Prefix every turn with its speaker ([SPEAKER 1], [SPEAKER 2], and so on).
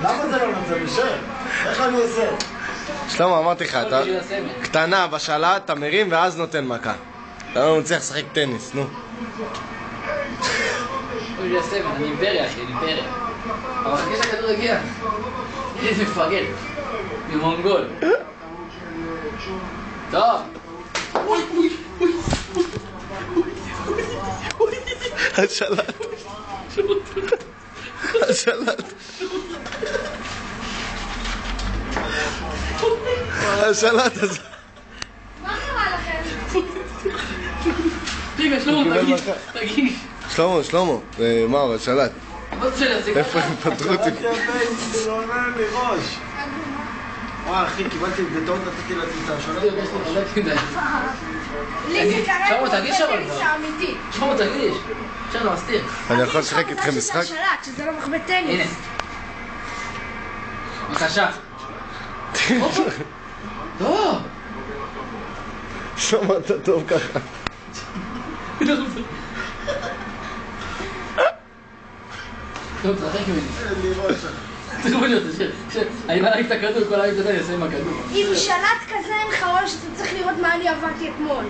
[SPEAKER 1] למה זה לא נמצא בשם? איך אני עושה?
[SPEAKER 2] שלמה, אמרתי לך, אתה קטנה בשלט, אתה מרים ואז נותן מכה. אתה לא מצליח לשחק טניס, נו.
[SPEAKER 3] אוי, זה הסמל, אני אימפריה, אחי, אני אימפריה. אבל חכה שהכדור הגיע. איזה מפגר. ממונגול. טוב.
[SPEAKER 2] השלט. השלט. השלט הזה.
[SPEAKER 4] מה קרה לכם?
[SPEAKER 3] רגע, שלמה, תגיש.
[SPEAKER 2] שלמה, מה הוא, השלט? איפה הם פתרו אותי?
[SPEAKER 1] זה לא עונה לי ראש. אחי, קיבלתי בטעות, נתתי לעצמי את השלט.
[SPEAKER 4] לי זה קרה
[SPEAKER 3] שלמה, תגיש אבל
[SPEAKER 4] בטניס
[SPEAKER 3] כבר.
[SPEAKER 4] האמיתי.
[SPEAKER 3] שלמה, תגיש. שלמה, מסתיר.
[SPEAKER 2] אני יכול לשחק איתכם משחק?
[SPEAKER 4] שזה השלט, שזה לא מחבט טניס.
[SPEAKER 3] הנה. בבקשה. לא.
[SPEAKER 2] שלמה, אתה טוב ככה.
[SPEAKER 3] טוב, תרחק ממני.
[SPEAKER 1] אין לי ראש.
[SPEAKER 3] תראו לי אותו, אני מעריך את הכדור, כל היום תדע, אני אעשה עם הכדור.
[SPEAKER 4] עם שלט כזה אין לך ראש, אתה צריך לראות מה אני עברתי אתמול.